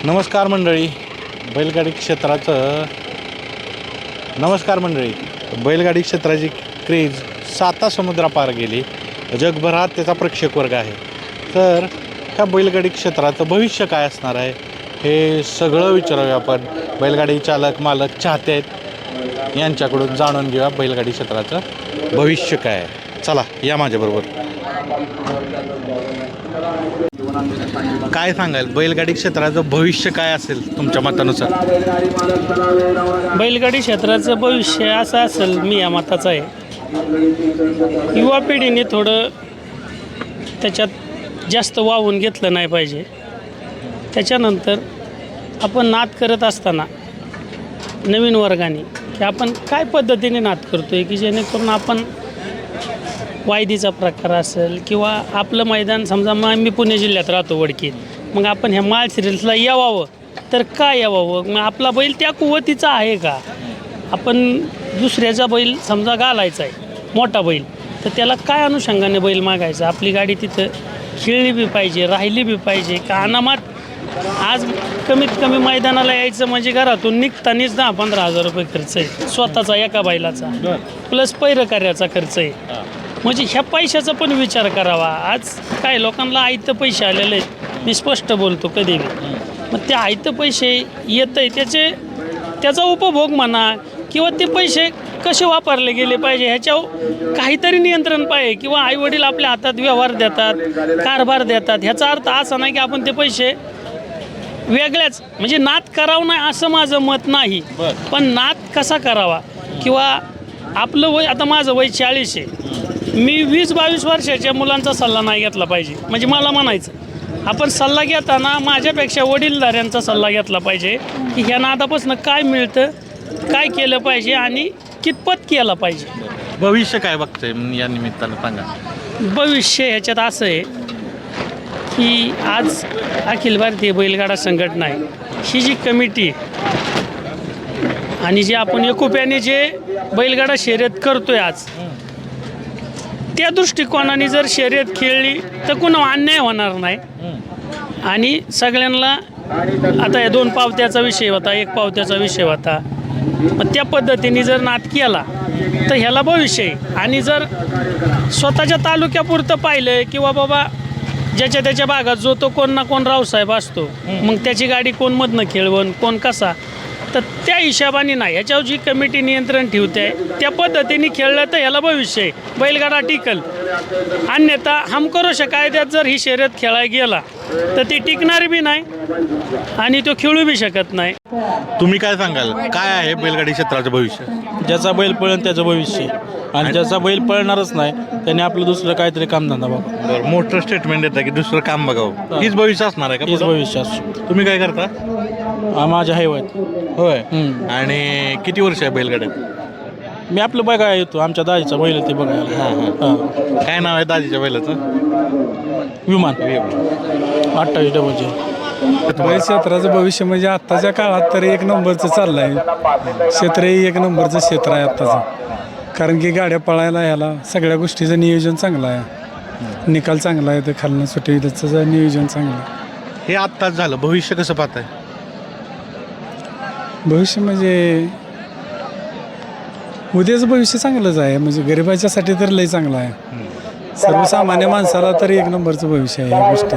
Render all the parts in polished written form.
नमस्कार मंडळी. बैलगाडी क्षेत्राचं बैलगाडी क्षेत्राची क्रेज साता समुद्रापार गेली. जगभरात त्याचा प्रेक्षक वर्ग आहे. तर ह्या बैलगाडी क्षेत्राचं भविष्य काय असणार आहे हे सगळं विचारूया आपण. बैलगाडी चालक, मालक, चाहते आहेत यांच्याकडून जाणून घेऊया बैलगाडी क्षेत्राचं भविष्य काय आहे. चला या माझ्याबरोबर. काय सांगाल बैलगाडी क्षेत्राचं भविष्य काय असेल तुमच्या मतानुसार? बैलगाडी क्षेत्राचं भविष्य असं असेल, मी या मताचा आहे. युवा पिढीने थोडं त्याच्यात जास्त वाहून घेतलं नाही पाहिजे. त्याच्यानंतर आपण नाद करत असताना नवीन वर्गाने की आपण काय पद्धतीने नाद करतो आहे की जेणेकरून आपण वायदीचा प्रकार असेल किंवा आपलं मैदान समजा मी पुणे जिल्ह्यात राहतो वडकीत, मग आपण ह्या माळशिरसला यावावं तर काय यावावं? मग आपला बैल त्या कुवतीचा आहे का? आपण दुसऱ्याचा बैल समजा घालायचा आहे मोठा बैल, तर त्याला काय अनुषंगाने बैल मागायचा? आपली गाडी तिथं खेळली बी पाहिजे, राहिली बी पाहिजे का अनामात. आज कमीत कमी मैदानाला यायचं म्हणजे घरातून निघतानीच 10-15 हजार रुपये खर्च आहे स्वतःचा एका बैलाचा, प्लस पैरकार्याचा खर्च आहे. म्हणजे ह्या पैशाचा पण विचार करावा. आज काय लोकांना आयतं पैसे आलेले आहेत, मी स्पष्ट बोलतो कधी बी. मग ते आयतं पैसे येत आहे त्याचा उपभोग म्हणा किंवा ते पैसे कसे वापरले गेले पाहिजे ह्याच्यावर काहीतरी नियंत्रण पाहिजे. किंवा आईवडील आपल्या हातात व्यवहार देतात, कारभार देतात, ह्याचा अर्थ असा नाही की आपण ते पैसे वेगळ्याच म्हणजे नाद करावं नाही असं माझं मत नाही. पण नाद कसा करावा किंवा आपलं वय, आता माझं वय 40 आहे, मी 20-22 वर्षाच्या मुलांचा सल्ला नाही घेतला पाहिजे. म्हणजे मला म्हणायचं आपण सल्ला घेताना माझ्यापेक्षा वडीलधाऱ्यांचा सल्ला घेतला पाहिजे की ह्या नादापासून काय मिळतं, काय केलं पाहिजे आणि कितपत केलं पाहिजे. भविष्य काय बघतंय या निमित्तानं सांगा. भविष्य ह्याच्यात असं आहे की आज अखिल भारतीय बैलगाडा संघटना आहे, ही जी कमिटी आणि जे आपण एकोप्याने जे बैलगाडा शर्यत करतोय आज, त्या दृष्टिकोनाने जर शर्यत खेळली तर कुणा अन्याय होणार नाही. आणि सगळ्यांना आता या 2 पावत्याचा विषय होता, 1 पावत्याचा विषय होता, मग त्या पद्धतीने जर नाद केला तर ह्याला भविष्य आहे. आणि जर स्वतःच्या तालुक्यापुरतं पाहिलं किंवा बाबा ज्याच्या त्याच्या भागात जो तो कोण ना कोण रावसाहेब असतो, मग त्याची गाडी कोण मधनं खेळवण कोण कसा, तर त्या हिशोबाने नाही. ह्याच्यावर जी कमिटी नियंत्रण ठेवते त्या पद्धतीने खेळलं तर ह्याला भविष्य आहे, बैलगाडा टिकल. अन्यथा हमकरोशा कायद्यात जर ही शर्यत खेळायला गेला तर ती टिकणारी बी नाही आणि तो खेळू बी शकत नाही. तुम्ही काय सांगाल, काय आहे बैलगाडी क्षेत्राचं भविष्य? ज्याचा बैल पळेल त्याचं भविष्य, आणि ज्याचा बैल पळणारच नाही त्याने आपलं दुसरं काहीतरी कामधंदा बघा. बरं, मोठं स्टेटमेंट देतं की दुसरं काम बघावं, हीच भविष्य असणार आहे का? हेच भविष्य असतो. तुम्ही काय करता? माझ्या हैवत. होय. आणि किती वर्ष आहे बैलगाड्यात? मी आपलं बघायला येतो, आमच्या दाजीचा बैल ते बघायला. हां. काय नाव आहे दाजीच्या बैलाचं? विमान 2800. बैल क्षेत्राचं भविष्य म्हणजे आत्ताच्या काळात तर 1 नंबरचं चाललं आहे. क्षेत्रही 1 नंबरचं क्षेत्र आहे आत्ताचं. कारण की गाड्या पळायला ह्याला सगळ्या गोष्टीचं नियोजन चांगलं आहे, निकाल चांगला आहे, तर खालनं सुट्टी त्याचं नियोजन चांगलं आहे. हे आत्ताच झालं, भविष्य कसं पाहताय? भविष्य म्हणजे उद्याचं भविष्य चांगलंच आहे, म्हणजे गरिबाच्यासाठी तर लय चांगलं आहे. सर्वसामान्य माणसाला तर 1 नंबरचं भविष्य आहे. या गोष्टी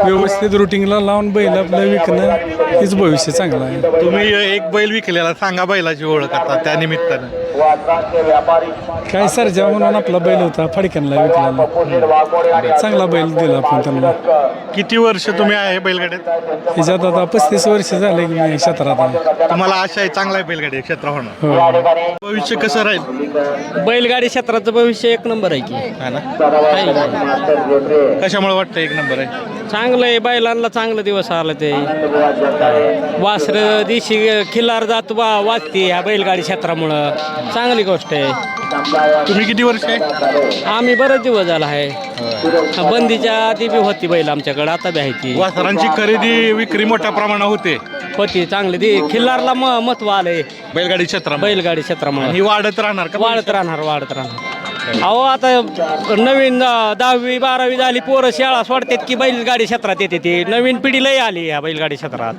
व्यवस्थित रुटीनला लावून बैल आपलं विकणं हेच भविष्य चांगलं आहे. तुम्ही एक बैल विकलेला सांगा, बैलाची ओळख आता त्या निमित्तानं. काय सर्जा म्हणून आपला बैल होता, फडक्यांना विकलेला, चांगला बैल दिला आपण त्यांना. किती वर्ष तुम्ही आहे बैलगाड्यात? ह्याच्यात आता 35 वर्ष झाले की मी क्षेत्रात आहे. तुम्हाला आशा आहे चांगला आहे बैलगाडी क्षेत्र होणं? हो. भविष्य कसं राहील? बैलगाडी क्षेत्राचं भविष्य 1 नंबर आहे की. हा ना? कशामुळे वाटतं 1 नंबर आहे? चांगलं आहे, बैलांना चांगलं दिवस आलं ते. वासरं दिवशी खिल्लार जात वाचते ह्या बैलगाडी क्षेत्रामुळं, चांगली गोष्ट आहे. तुम्ही किती वर्ष आहे? आम्ही बरेच दिवस झाला आहे. बंदीच्या आधी बी होती बैल आमच्याकडे, आता बी आहे ती. वासरांची खरेदी विक्री मोठ्या प्रमाणात होती चांगली ती. खिल्लारला महत्व आलंय बैलगाडी क्षेत्रात. बैलगाडी क्षेत्रामुळे. ही वाढत राहणार का? वाढत राहणार. अहो आता नवीन 10वी 12वी झाली पोरं शाळा सोडतात की बैलगाडी क्षेत्रात येते ती नवीन पिढी लई आली ह्या बैलगाडी क्षेत्रात.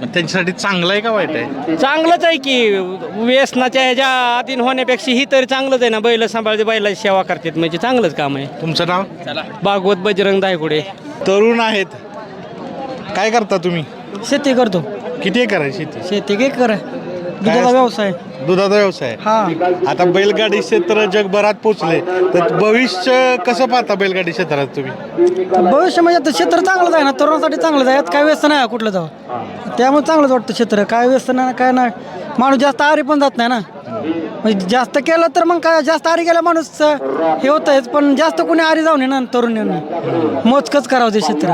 मग त्यांच्यासाठी चांगलं आहे का वाईट आहे? चांगलंच आहे की व्यसनाच्या ह्याच्या अधीन होण्यापेक्षा ही तरी चांगलंच आहे ना. बैल सांभाळते बैलाची सेवा करतात म्हणजे चांगलंच काम आहे. तुमचं नाव? भागवत बजरंग दायगुडे. तरुण आहेत, काय करता तुम्ही? शेती करतो. किती एकर आहे शेती? शेती काय करा काय असतं? व्यवसाय. दुधाचा व्यवसाय. हा आता बैलगाडी क्षेत्र जगभरात पोचले, तर भविष्य कसं पाहता बैलगाडी क्षेत्रात तुम्ही? भविष्य म्हणजे आता क्षेत्र चांगलंच आहे ना, तरुणासाठी चांगलंच आहे. यात काय व्यसन आहे कुठलं जावं, त्यामुळे चांगलंच वाटतं क्षेत्र. काय व्यसन नाही काय नाही, माणूस जास्त आरी पण जात नाही ना. म्हणजे जास्त केलं तर मग काय, जास्त आरी गेला माणूस हे होतंच, पण जास्त कोणी आरी जाऊ नये ना तरुणांनी. मोजकंच करावं ते क्षेत्र,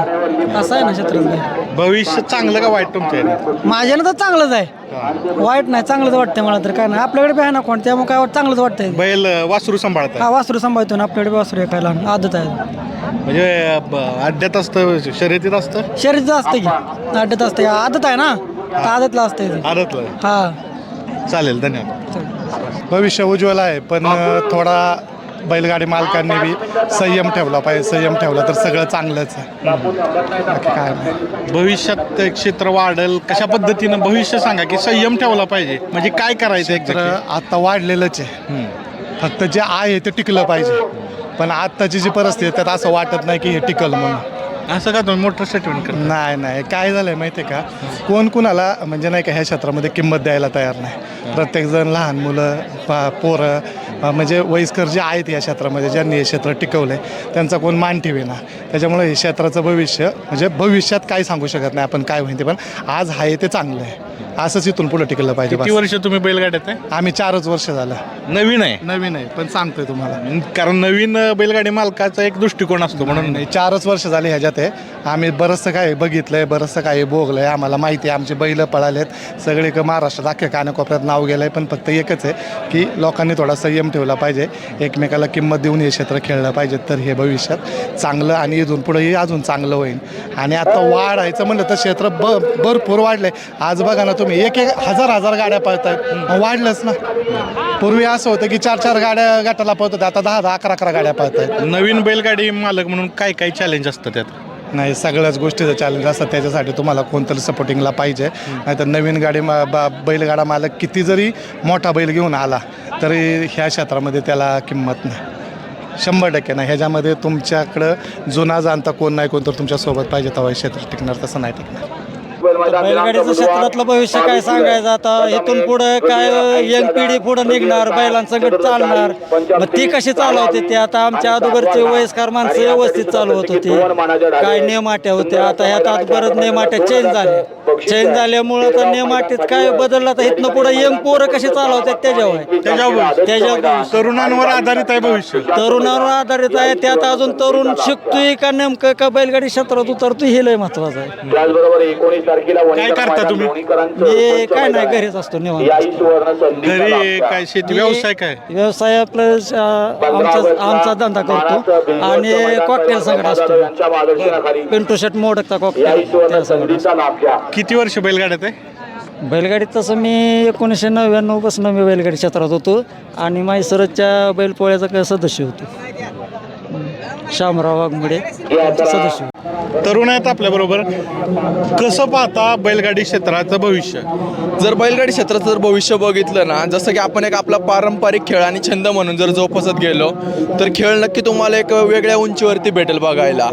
असं आहे ना क्षेत्रात. भविष्य चांगलं का वाईट तुमच्या ह्याने? माझ्यानं तर चांगलंच आहे, वाईट नाही, चांगलंच वाटतंय मला तर. काय नाही, आपल्याकडे बी आहे ना कोण, त्यामुळे काय चांगलंच वाटतंय. बैल वासरू सांभाळता हा वासरू सांभाळतो ना, आपल्याकडे बी वासरू एकायला आदत आहे. म्हणजे अड्ड्यात असतं, शर्यतीत असतं? शरीर असतं की अड्ड्यात असतं, आदत आहे ना, तर आदतला असतंय ते. आदतलं. हा चालेल, धन्यवाद. भविष्य उज्ज्वल आहे, पण थोडा बैलगाडी मालकांनी बी संयम ठेवला पाहिजे. संयम ठेवला तर सगळं चांगलंच आहे. बाकी काय नाही. भविष्यात क्षेत्र वाढेल कशा पद्धतीनं भविष्य सांगा, की संयम ठेवला पाहिजे म्हणजे काय करायचं तर exactly? आता वाढलेलंच आहे, फक्त जे आहे ते टिकलं पाहिजे. पण आत्ताची जी परिस्थिती आहे त्यात असं वाटत नाही की हे टिकल म्हणून. असं का तुम्ही मोठं स्टेटमेंट करता? नाही काय झालं आहे माहिती आहे का, कोण कुणाला म्हणजे नाही का ह्या क्षेत्रामध्ये किंमत द्यायला तयार नाही. प्रत्येकजण लहान मुलं पोरं म्हणजे वयस्कर जे आहेत या क्षेत्रामध्ये, ज्यांनी हे क्षेत्र टिकवलं आहे, त्यांचा कोण मान ठेवेना. त्याच्यामुळे हे क्षेत्राचं भविष्य म्हणजे भविष्यात काय सांगू शकत नाही आपण काय होईल ते, पण आज आहे ते चांगलं आहे. असंच इथून पुढे टिकलं पाहिजे. किती बस. वर्ष तुम्ही बैलगाड्यात आहे? आम्ही 4च वर्ष झालं. नवीन आहे. नवीन आहे पण सांगतोय तुम्हाला. कारण नवीन बैलगाडी मालकाचा एक दृष्टिकोन असतो म्हणून. नाही 4च वर्ष झाले ह्याच्यात आहे. आम्ही बरंचसं काय बघितलंय, बरंचसं काय भोगलं आहे. आम्हाला माहिती आहे, आमचे बैल पळालेत सगळे महाराष्ट्रात अख्ख्या कानाकोपऱ्यात नाव गेलं आहे. पण फक्त एकच आहे की लोकांनी थोडा संयम ठेवला पाहिजे, एकमेकाला किंमत देऊन हे क्षेत्र खेळलं पाहिजे. तर हे भविष्यात चांगलं आणि इथून पुढेही अजून चांगलं होईल. आणि आता वाढायचं म्हणलं तर क्षेत्र भरपूर वाढलं आहे. आज बघा ना तुम्ही, एक हजार गाड्या पळत आहेत, वाढलंच ना. पूर्वी असं होतं की 4 गाड्या गटाला पळत होत्या, आता 10 11 गाड्या पळत आहेत. नवीन बैलगाडी मालक म्हणून काय काय चॅलेंज असतं त्यात? नाही सगळ्याच गोष्टीचं चॅलेंज असतं, त्याच्यासाठी तुम्हाला कोणतरी सपोर्टिंगला पाहिजे. नाहीतर नवीन गाडी बैलगाडा मालक किती जरी मोठा बैल घेऊन आला तरी ह्या क्षेत्रामध्ये त्याला किंमत नाही, 100% नाही. ह्याच्यामध्ये तुमच्याकडं जुना जाणता कोण नाही कोण तर तुमच्यासोबत पाहिजे, तेव्हा हे क्षेत्र टिकणार, तसं नाही टिकणार. बैलगाडीचं क्षेत्रातलं भविष्य काय सांगायचं आता. इथून पुढं काय यंग पिढी पुढं निघणार, बैलांसंगत चालणार, मग ती कशी चालवते ते. आता आमच्या अगोदरचे वयस्कर माणसं व्यवस्थित चालवत होते, काय नियम अट्या होत्या. आता ह्यात आज बरंच नियम अट्या चेंज झाल्यामुळं तर नियम अटीत काय बदललं. तर इथनं पुढं यंग पोरं कशी चालवतात त्याच्यावर तरुणांवर आधारित आहे भविष्य. तरुणावर आधारित आहे. त्यात अजून तरुण शिकतोय का नेमकं का बैलगाडी क्षेत्रात उतरतोय हे लय महत्वाचं आहे. काय करता तुम्ही? मी काय नाही, घरीच असतो निवांत. घरी काय शेती व्यवसाय काय? व्यवसाय आपलं आमचा धंदा करतो आणि कॉकटेल संगत असतो. पिंटू शेट मोडकचा कॉकटेल त्या संगत. किती वर्ष बैलगाड्यात आहे? बैलगाडीत तसं मी 1999 पासून मी बैलगाडी क्षेत्रात होतो आणि माईसरच्या बैलपोळ्याचा सदस्य होतो. शामराव वाघमोडे सदस्य. तरुण आहेत आपल्याबरोबर, कसं पाहता बैलगाडी क्षेत्राचं भविष्य? जर बैलगाडी क्षेत्राचं जर भविष्य बघितलं ना, जसं की आपण एक आपला पारंपरिक खेळ आणि छंद म्हणून जर जोपासत गेलो तर खेळ नक्की तुम्हाला एक वेगळ्या उंचीवरती भेटेल बघायला.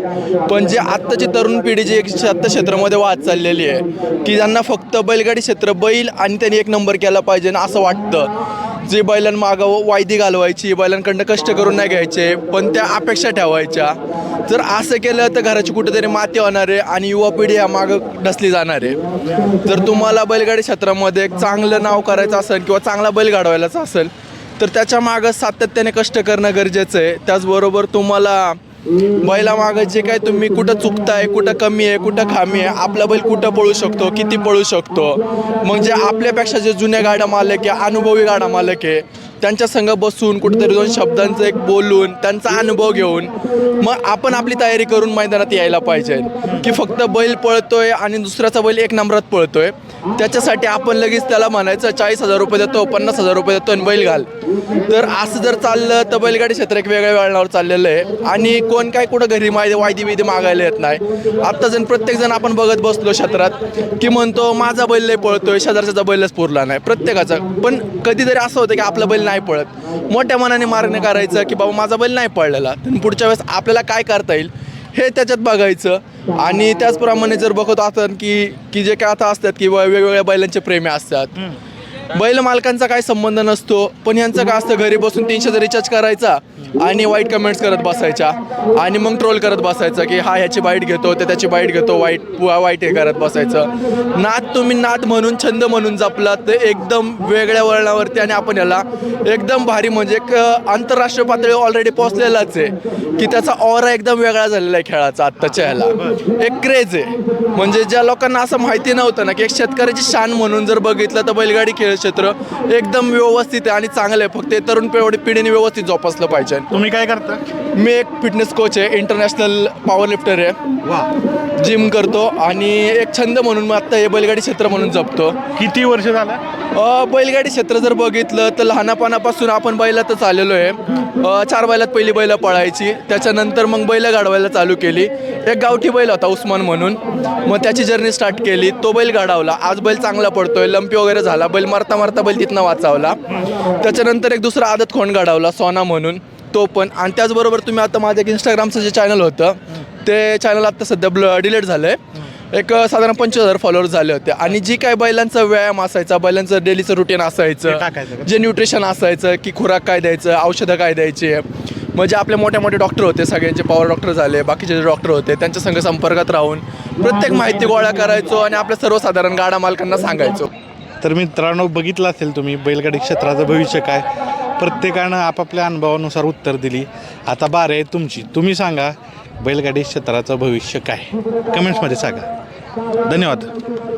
पण जे आत्ताची तरुण पिढी जी आत्ता क्षेत्रामध्ये वाद चाललेली आहे की ज्यांना फक्त बैलगाडी क्षेत्र बैल आणि त्यांनी एक नंबर केला पाहिजे ना असं वाटतं. जे बैलांमागं वायदी घालवायची, बैलांकडनं कष्ट करून नाही घ्यायचे पण त्या अपेक्षा ठेवायच्या. जर असं केलं तर घराची कुठेतरी माती होणार आहे आणि युवा पिढी या मागं ढसली जाणार आहे. जर तुम्हाला बैलगाडी क्षेत्रामध्ये एक चांगलं नाव करायचं असेल किंवा चांगला बैल घडवायलाच असेल तर त्याच्या मागं सातत्याने कष्ट करणं गरजेचं आहे. त्याचबरोबर तुम्हाला बैलामागं जे काय तुम्ही कुठं चुकताय, कुठं कमी आहे, कुठं खामी आहे, आपला बैल कुठं पळू शकतो, किती पळू शकतो, मग जे आपल्यापेक्षा जे जुन्या गाड्या मालक आहे, अनुभवी गाडा मालक आहे त्यांच्या संग बसून कुठेतरी 2 शब्दांचं एक बोलून त्यांचा अनुभव घेऊन मग आपण आपली तयारी करून मैदानात यायला पाहिजे की फक्त बैल पळतोय आणि दुसऱ्याचा बैल 1 नंबरात पळतोय त्याच्यासाठी आपण लगेच त्याला म्हणायचं 40,000 रुपये देतो 50,000 रुपये देतो आणि बैल घाल. तर असं जर चाललं तर बैलगाडी क्षेत्र एक वेगळ्या वळणावर चाललेलं आहे आणि कोण काय कुठं घरी वायदी बिदी मागायला येत नाही. आत्ता प्रत्येकजण आपण बघत बसलो क्षेत्रात की म्हणतो माझा बैल लय पळतोय शेजारचा बैलच पुरला नाही प्रत्येकाचा. पण कधीतरी असं होतं की आपला बैल नाही पळत मोठ्या मनाने मागणं करायचं की बाबा माझा बैल नाही पळलेला तर पुढच्या वेळेस आपल्याला काय करता येईल हे त्याच्यात बघायचं. आणि त्याचप्रमाणे जर बघत आपण की जे काय आता असतात की वेगवेगळ्या बैलांचे प्रेमी असतात बैल मालकांचा काय संबंध नसतो पण यांचं काय असतं घरी बसून 300 रिचार्ज करायचा आणि वाईट कमेंट्स करत बसायच्या आणि मग ट्रोल करत बसायचं की हा ह्याची बाईट घेतो ते त्याची बाईट घेतो वाईट हे करत बसायचं. तुम्ही नाद म्हणून छंद म्हणून जपलात ते एकदम वेगळ्या वळणावरती आणि आपण याला एकदम भारी म्हणजे एक आंतरराष्ट्रीय पातळीवर ऑलरेडी पोहोचलेलाच आहे की त्याचा ऑरा एकदम वेगळा झालेला आहे खेळाचा आत्ताच्या ह्याला एक क्रेज आहे. म्हणजे ज्या लोकांना असं माहिती नव्हतं ना की एक शेतकऱ्याची शान म्हणून जर बघितलं तर बैलगाडी खेळ क्षेत्र एकदम व्यवस्थित आहे आणि चांगलं आहे. फक्त तरुण पिढीने व्यवस्थित जोपासलं पाहिजे. तुम्ही काय करता? मी एक फिटनेस कोच आहे इंटरनॅशनल पॉवर लिफ्टर आहे जिम करतो आणि एक छंद म्हणून मी आत्ता हे बैलगाडी क्षेत्र म्हणून जपतो. किती वर्ष झालं? बैलगाडी क्षेत्र जर बघितलं तर लहानपणापासून आपण बैलातच आलेलो आहे. 4 बैलात पहिली बैलं पळायची त्याच्यानंतर मग बैलं गाडवायला चालू केली. एक गावठी बैल होता उस्मान म्हणून मग त्याची जर्नी स्टार्ट केली तो बैल गाडावला आज बैल चांगला पडतोय लंपी वगैरे झाला बैल मारता बैल तिथनं वाचावला. त्याच्यानंतर एक दुसरा आदत खोंड गाडावला सोना म्हणून तो पण. आणि त्याचबरोबर तुम्ही आता माझं एक इंस्टाग्रामचं जे चॅनल होतं ते चॅनल आता सध्या डिलीट झालं आहे. एक साधारण 25,000 फॉलोअर्स झाले होते आणि जी काय बैलांचा व्यायाम असायचा बैलांचं डेलीचं रुटीन असायचं जे न्यूट्रिशन असायचं की खुराक काय द्यायचं औषधं काय द्यायची म्हणजे आपले मोठे डॉक्टर होते सगळ्यांचे पॉवर डॉक्टर झाले बाकीचे जे डॉक्टर होते त्यांच्या संग संपर्कात राहून प्रत्येक माहिती गोळा करायचो आणि आपल्या सर्वसाधारण गाडा मालकांना सांगायचो. तर मित्रांनो बघितलं असेल तुम्ही बैलगाडी क्षेत्राचं भविष्य काय. प्रत्येकानं आपापल्या अनुभवानुसार उत्तर दिली. आता बारी आहे तुमची. तुम्ही सांगा बैलगाडी क्षेत्राचं भविष्य काय कमेंट्समध्ये सांगा. धन्यवाद.